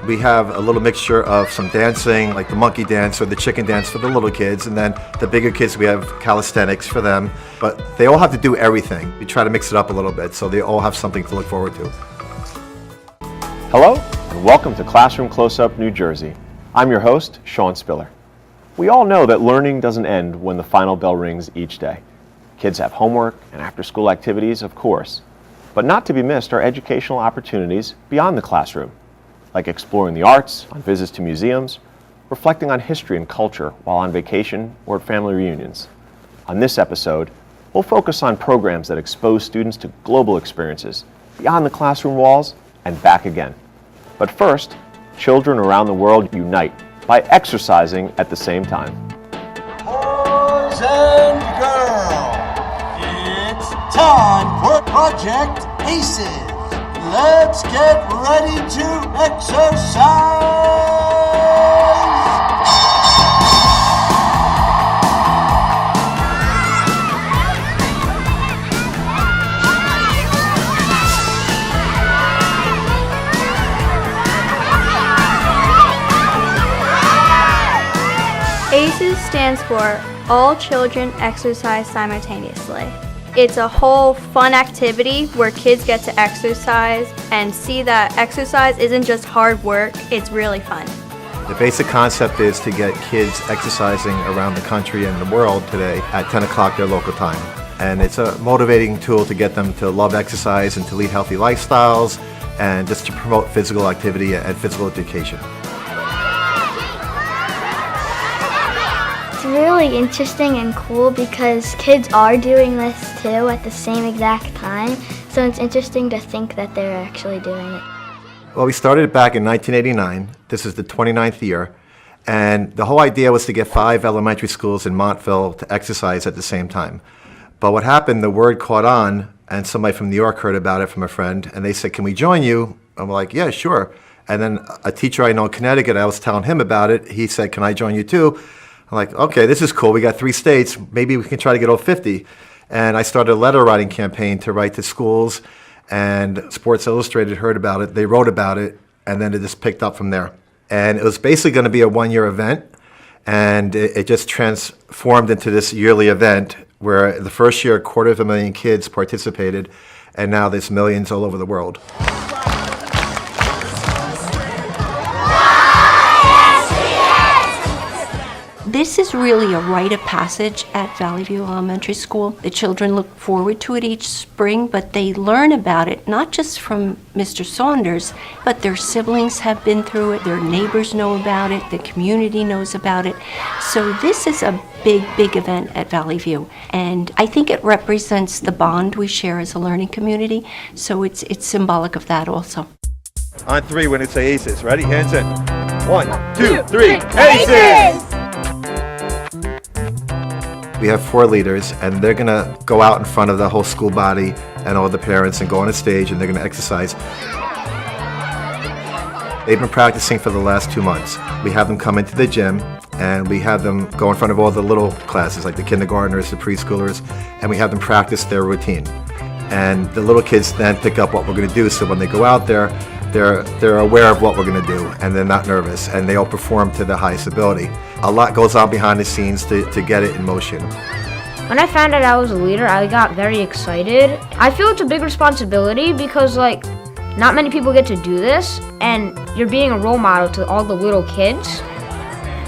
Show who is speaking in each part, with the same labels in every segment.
Speaker 1: We have a little mixture of some dancing, like the monkey dance or the chicken dance for the little kids, and then the bigger kids, we have calisthenics for them. But they all have to do everything. We try to mix it up a little bit so they all have something to look forward to.
Speaker 2: Hello, and welcome to Classroom Closeup, New Jersey. I'm your host, Sean Spiller. We all know that learning doesn't end when the final bell rings each day. Kids have homework and after-school activities, of course. But not to be missed are educational opportunities beyond the classroom, like exploring the arts, on visits to museums, reflecting on history and culture while on vacation or at family reunions. On this episode, we'll focus on programs that expose students to global experiences beyond the classroom walls and back again. But first, children around the world unite by exercising at the same time.
Speaker 3: Boys and girls, it's time for Project ACES. Let's get ready to exercise!
Speaker 4: ACES stands for All Children Exercise Simultaneously. It's a whole fun activity where kids get to exercise and see that exercise isn't just hard work, it's really fun.
Speaker 1: The basic concept is to get kids exercising around the country and the world today at 10 o'clock their local time. And it's a motivating tool to get them to love exercise and to lead healthy lifestyles and just to promote physical activity and physical education.
Speaker 5: It's really interesting and cool because kids are doing this too at the same exact time, so it's interesting to think that they're actually doing it.
Speaker 1: Well, we started it back in 1989. This is the 29th year, and the whole idea was to get 5 elementary schools in Montville to exercise at the same time. But what happened, the word caught on, and somebody from New York heard about it from a friend, and they said, "Can we join you?" I'm like, "Yeah, sure." And then a teacher I know in Connecticut, I was telling him about it. He said, "Can I join you too?" I'm like, okay, this is cool. We got 3 states. Maybe we can try to get all 50. And I started a letter writing campaign to write to schools, and Sports Illustrated heard about it. They wrote about it, and then it just picked up from there. And it was basically going to be a 1-year event, and it just transformed into this yearly event where the first year, 250,000 kids participated, and now there's millions all over the world.
Speaker 6: This is really a rite of passage at Valley View Elementary School. The children look forward to it each spring, but they learn about it not just from Mr. Saunders, but their siblings have been through it, their neighbors know about it, the community knows about it. So this is a big, big event at Valley View, and I think it represents the bond we share as a learning community, so it's symbolic of that also.
Speaker 1: On 3, when it's ACES. Ready? Hands in. 1, 2, 3, ACES! We have 4 leaders, and they're going to go out in front of the whole school body and all the parents and go on a stage, and they're going to exercise. They've been practicing for the last 2 months. We have them come into the gym, and we have them go in front of all the little classes, like the kindergartners, the preschoolers, and we have them practice their routine. And the little kids then pick up what we're going to do, so when they go out there, they're aware of what we're going to do, and they're not nervous, and they all perform to their highest ability. A lot goes on behind the scenes to get it in motion.
Speaker 7: When I found out I was a leader, I got very excited. I feel it's a big responsibility because, not many people get to do this, and you're being a role model to all the little kids.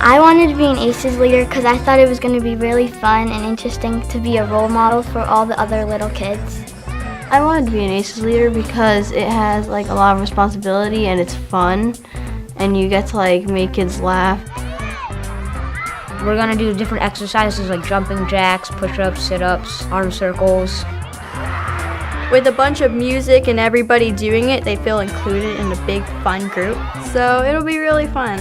Speaker 5: I wanted to be an ACES leader because I thought it was going to be really fun and interesting to be a role model for all the other little kids.
Speaker 8: I wanted to be an ACES leader because it has a lot of responsibility and it's fun and you get to make kids laugh.
Speaker 7: We're going to do different exercises like jumping jacks, push-ups, sit-ups, arm circles.
Speaker 4: With a bunch of music and everybody doing it, they feel included in a big fun group. So it'll be really fun.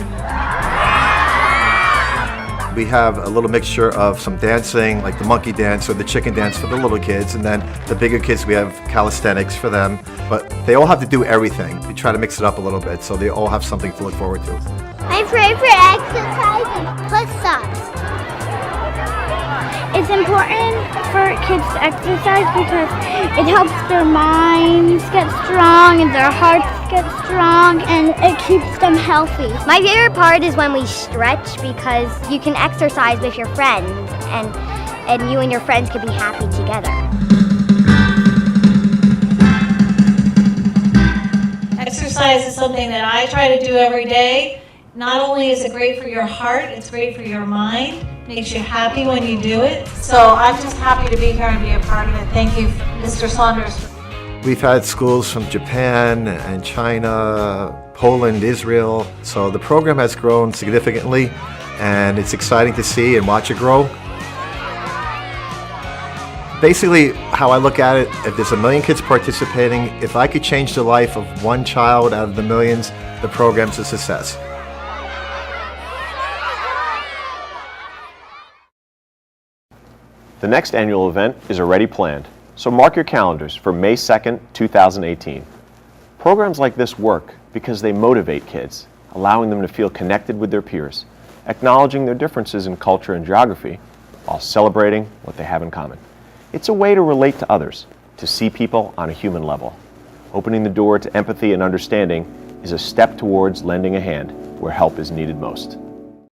Speaker 1: We have a little mixture of some dancing, like the monkey dance or the chicken dance for the little kids, and then the bigger kids, we have calisthenics for them. But they all have to do everything. We try to mix it up a little bit so they all have something to look forward to.
Speaker 5: My favorite exercise is push-ups. It's
Speaker 9: important for kids to exercise because it helps their minds get strong and their hearts get strong, and it keeps them healthy.
Speaker 5: My favorite part is when we stretch because you can exercise with your friends and you and your friends can be happy together.
Speaker 10: Exercise is something that I try to do every day. Not only is it great for your heart, it's great for your mind. Makes you happy when you do it. So I'm just happy to be here and be a part of it. Thank you, Mr. Saunders.
Speaker 1: We've had schools from Japan and China, Poland, Israel. So the program has grown significantly, and it's exciting to see and watch it grow. Basically, how I look at it, if there's 1 million kids participating, if I could change the life of one child out of the millions, the program's a success.
Speaker 2: The next annual event is already planned, so mark your calendars for May 2nd, 2018. Programs like this work because they motivate kids, allowing them to feel connected with their peers, acknowledging their differences in culture and geography, while celebrating what they have in common. It's a way to relate to others, to see people on a human level. Opening the door to empathy and understanding is a step towards lending a hand where help is needed most.